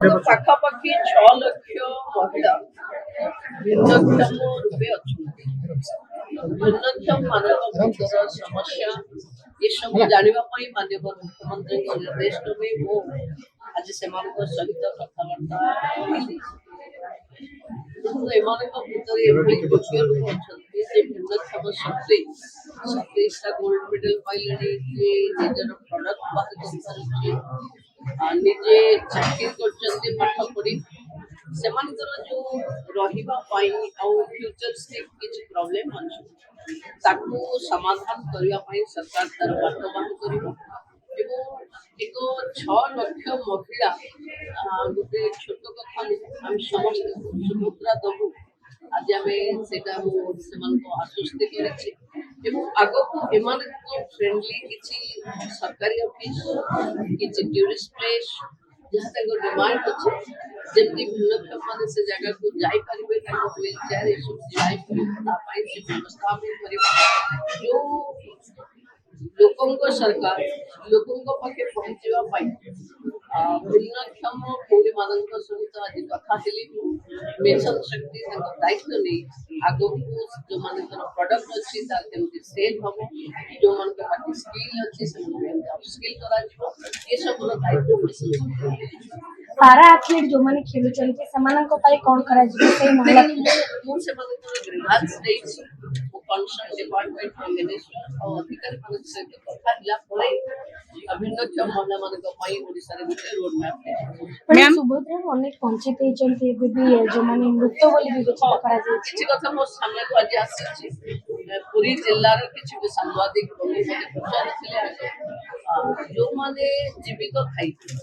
ପାଖାପାଖି 6 ଲକ୍ଷ ମହିଳା ଭିନ୍ନକ୍ଷମ ରୂପେ ଅଛନ୍ତି। ଭିନ୍ନକ୍ଷମ ମାନଙ୍କ ଭିତର ସମସ୍ୟା ଏସବୁ ଜାଣିବା ପାଇଁ ମାନ୍ୟବର ମୁଖ୍ୟମନ୍ତ୍ରୀଙ୍କ ନିର୍ଦ୍ଦେଶ କ୍ରମେ ମୁଁ ଆଜି ସେମାନଙ୍କ ସହିତ କଥାବାର୍ତ୍ତା ହେଲି। ଦେଖନ୍ତୁ ଏମାନଙ୍କ ଭିତରେ ଏଭଳି ଗୋଟିଏ ଲୋକ ଅଛନ୍ତି ଯେ ଭିନ୍ନକ୍ଷମ ସତେଇଶଟା ଗୋଲ୍ଡ ମେଡାଲ ପାଇଲେଣି, ଯେ ନିଜର ପ୍ରଡକ୍ଟ ବାହାର କରିପାରୁଛି, ନିଜେ ଚାକିରି କରିଛନ୍ତି ପାଠ ପଢି। ସେମାନଙ୍କର ଯୋଉ ରହିବା ପାଇଁ ଆଉ ଫ୍ୟୁଚରିଷ୍ଟିକ କିଛି ପ୍ରୋବ୍ଲେମ ଅଛି ତାକୁ ସମାଧାନ କରିବା ପାଇଁ ସରକାର ତାର ବାଟ ବାହାର କରିବ ଏବଂ ଏକ 6 ଲକ୍ଷ ମହିଳା ଗୋଟେ ଛୋଟ କଥା ନୁହେଁ, ଆମେ ସମସ୍ତେ ସୁଭଦ୍ରା ଦବୁ। ଆଜି ଆମେ ସେଇଟା ସେମାନଙ୍କୁ ଆଶ୍ୱସ୍ତି କରିଛି ଏବଂ ଆଗକୁ ଏମାନଙ୍କ ଫ୍ରେଣ୍ଡଲି କିଛି ସରକାରୀ ଅଫିସ, କିଛି ଟୁରିଷ୍ଟ ପ୍ଲେସ୍ ଯାହା ତାଙ୍କ ଡିମାଣ୍ଡ ଅଛି, ଯେମିତି ଭିନ୍ନକ୍ଷମ ମାନେ ସେ ଜାଗାକୁ ଯାଇପାରିବେ, ତାଙ୍କ ହ୍ୱିଲ ଚେୟାର ଏସବୁ ଯାଇପାରିବେ, ତା ପାଇଁ ସେ ବ୍ୟବସ୍ଥା ଆମେ କରିବା। ଯୋଉ ଲୋକଙ୍କ ସରକାର ଲୋକଙ୍କ ପାଖେ ପହଞ୍ଚିବା ପାଇଁ ଭିନ୍ନକ୍ଷମ ଭଉଣୀମାନଙ୍କ ସହିତ ଆଜି କଥା ହେଲି। ମିଶନ ଶକ୍ତି ତାଙ୍କ ଦାୟିତ୍ୱ ନେଇ ଆଗକୁ ଯୋଉମାନଙ୍କର ପ୍ରଡକ୍ଟ ଅଛି ତାର କେମିତି ସେଲ୍ ହବ, ଯୋଉମାନଙ୍କ ପାଖେ ସ୍କିଲ୍ ଅଛି ସେମାନଙ୍କୁ କେମିତି ଅପସ୍କିଲ୍ କରାଯିବ, ଏସବୁର ଦାୟିତ୍ୱ ମିଶନ ଶକ୍ତି। ପାରା ଆଥଲେଟ୍ ଯୋଉମାନେ ଖେଳୁଛନ୍ତି ସେମାନଙ୍କ ପାଇଁ କ'ଣ କରାଯିବ? ସେଇ ମହିଳା ମୁଁ ସେମାନଙ୍କର ଗ୍ରିଭାନ୍ସ ଦେଇଛି। ମୁଁ କନସର୍ନ ଡିପାର୍ଟମେଣ୍ଟର ମିନିଷ୍ଟର ଆଉ ଅଧିକାରୀମାନଙ୍କ ସହିତ କଥା ହେଲା ପରେ ଭିନ୍ନକ୍ଷମ ମହିଳାମାନଙ୍କ ପାଇଁ ଓଡ଼ିଶାରେ ଗୋଟେ ରୋଡ୍ ମ୍ୟାପ୍। ସୁଭଦ୍ରାରୁ ଅନେକ ବଞ୍ଚିତ ହେଇଛନ୍ତି ଏବେ ବି, ଯୋଉମାନେ ମୃତ ବୋଲି ବିବେଚିତ କରାଯାଇଛି। କିଛି କଥା ମୋ ସାମ୍ନାକୁ ଆଜି ଆସିଛି। ପୁରୀ ଜିଲ୍ଲାର କିଛି ବି ସାମ୍ବାଦିକ ବନ୍ଧୁ ମୋତେ ପଚାରିଥିଲେ ଯୋଉମାନେ ଜୀବିତ ଖାଇଥିଲେ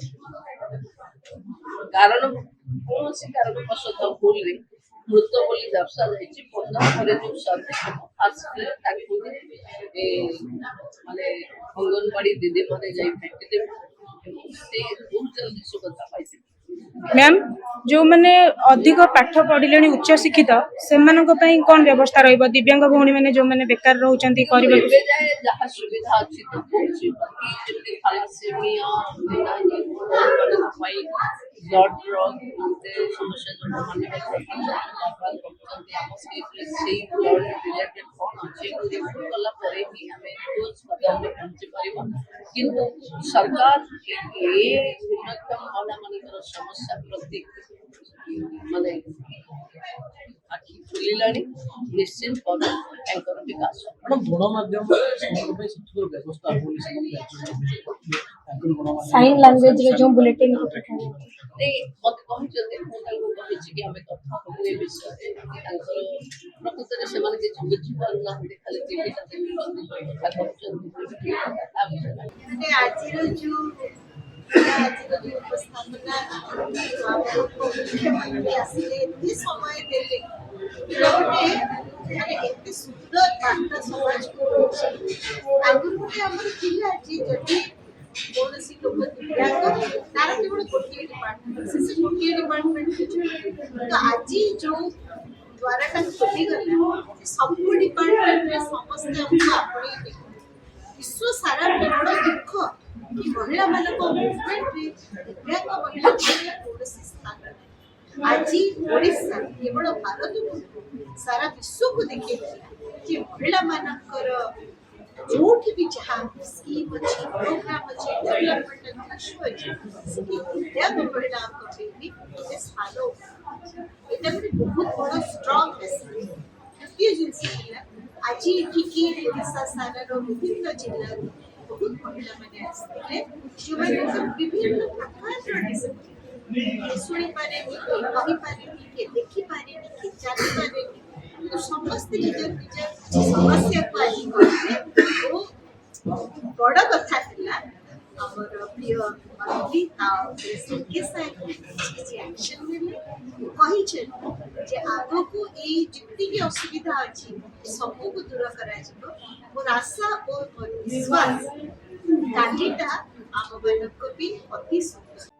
କାରଣ କୌଣସି କାରଣବଶତଃ ଭୁଲରେ ମୃତ ବୋଲି ଦର୍ଶାଯାଇଛି, 15 ପରେ ଯୋଉ ସର୍ଭେ ଆସିଥିଲେ ତାକୁ ମାନେ ଅଙ୍ଗନବାଡି ଦିଦି ମାନେ ଯାଇ ଭେଟିଦେବେ ଏବଂ ସେ ବହୁତ ଜଲ୍ଦି ସୁବିଧା ପାଇଯିବେ। ମ୍ୟାମ୍, ଯୋଉମାନେ ଅଧିକ ପାଠ ପଢିଲେଣି ଉଚ୍ଚ ଶିକ୍ଷିତ ସେମାନଙ୍କ ପାଇଁ କ'ଣ ବ୍ୟବସ୍ଥା ରହିବ? ଦିବ୍ୟାଙ୍ଗ ଭଉଣୀ ମାନେ ଯୋଉମାନେ ବେକାର ରହୁଛନ୍ତି ଏବେ ଯାଏ ଯାହା ସୁବିଧା ଅଛି ତ କହୁଛି, ବାକି ଯେମିତି ଥାଲାସେମିଆ ପାଇଁ ବ୍ଲଡର ଗୋଟେ ସମସ୍ୟା ଯୋଉମାନେ ରହୁଛନ୍ତି ଆମ ଷ୍ଟେଟରେ ସେଇ ବ୍ଲଡ ରିଲେଟେଡ୍ କ'ଣ ଅଛି ରିପୋର୍ଟ କଲା ପରେ ହିଁ ଆମେ ପଦରେ ପହଞ୍ଚି ପାରିବା। କିନ୍ତୁ ସରକାର ଏ ଭିନ୍ନକ୍ଷମ ମହିଳାମାନଙ୍କର ସମସ୍ୟା ପ୍ରତି ମାନେ ଆଖି ଖୋଲିଲାଣି। ନିଶ୍ଚିତ ଭାବେ ତାଙ୍କର ବିକାଶ ସାଇନ୍ ଲାଙ୍ଗୁଏଜରେ ଯୋଉ ବୁଲେଟିନ୍ ମତେ କହିଛନ୍ତି, ମୁଁ ତାଙ୍କୁ କହିଛି କି ଆମେ କଥା ହବୁ ଏ ବିଷୟରେ। ତାଙ୍କର ପ୍ରକୃତରେ ସେମାନେ କିଛି ବୁଝିପାରୁନାହାନ୍ତି, ଖାଲି ଟିଭିଟା ଦେଖୁଛନ୍ତି, କଥା କରୁଛନ୍ତି। ଆଜିର ଯୋଉ ଉପସ୍ଥାପନା ମୁଖ୍ୟମନ୍ତ୍ରୀ ଆସିଲେ ଏତେ ସମୟ ଦେଲେ, ଗୋଟେ ମାନେ ଏତେ ସୁନ୍ଦର ବାର୍ତ୍ତା ସମାଜକୁ ରହୁଛି। ଆଗରୁ ଗୋଟେ ଆମର ଥିଲା ଯେ ଯଦି କୌଣସି ଲୋକ ଦିବ୍ୟାଙ୍ଗ ତାର କେବଳ ଗୋଟିଏ ଡିପାର୍ଟମେଣ୍ଟ, ସେ ଗୋଟିଏ ଡିପାର୍ଟମେଣ୍ଟ ତ ଆଜି ଯୋଉ ଦ୍ୱାରଟା ଖୋଲିଗଲା ସବୁ ଡିପାର୍ଟମେଣ୍ଟରେ ସମସ୍ତେ ଆମକୁ ଆପଣେଇ ନେବେ। ବିଶ୍ୱ ସାରା କେବଳ ଦୁଃଖ କି ମହିଳାମାନଙ୍କ ମୁଭମେଣ୍ଟରେ ଦିବ୍ୟାଙ୍ଗ ମହିଳାମାନେ କୌଣସି ସ୍ଥାନ ନାହିଁ। ଆଜି ଓଡ଼ିଶା କେବଳ ଭାରତ ନୁହେଁ ସାରା ବିଶ୍ୱକୁ ଦେଖେଇଥିଲା ଯେ ମହିଳାମାନଙ୍କର ଯୋଉଠି ବି ଯାହା ସ୍କିମ୍ ଅଛି, ପ୍ରୋଗ୍ରାମ ଅଛି, ଡେଭଲପମେଣ୍ଟ ଇସ୍ୟୁ ଅଛି, ସେଠି ଦିବ୍ୟାଙ୍ଗ ମହିଳାଙ୍କ ପାଇଁ ବି ଗୋଟେ ସ୍ଥାନ ଏଇଟା ଗୋଟେ ବହୁତ ବଡ଼ ଷ୍ଟ୍ରଙ୍ଗ ମେସେଜ। ଦ୍ୱିତୀୟ ଜିନିଷ ହେଲା ଆଜି ଏଠିକି ଓଡ଼ିଶା ସାରାର ବିଭିନ୍ନ ଜିଲ୍ଲାରୁ ବହୁତ ମହିଳାମାନେ ଆସିଥିଲେ ଯେଉଁମାନଙ୍କର ବିଭିନ୍ନ ପ୍ରକାରର ଡିସେବିଲିଟି, ଶୁଣିପାରେନି, କହିପାରେନି, କିଏ ଦେଖିପାରେନି, କିଏ ଚାଲିପାରେନି, କିନ୍ତୁ ସମସ୍ତେ ନିଜ ନିଜ ସମସ୍ୟାକୁ ଆଜି କହିଲେ। ଓ ବଡ଼ କଥା ଥିଲା ଆମର ପ୍ରିୟ ମନ୍ତ୍ରୀ କିଛି ଆକ୍ସନ ନେଲେ, କହିଛନ୍ତି ଯେ ଆଗକୁ ଏଇ ଯେତିକି ଅସୁବିଧା ଅଛି ସବୁକୁ ଦୂର କରାଯିବ। ମୋର ଆଶା ଓ ବିଶ୍ୱାସ କାଲିଟା ଆମମାନଙ୍କୁ ବି ଅତି ସୁନ୍ଦର।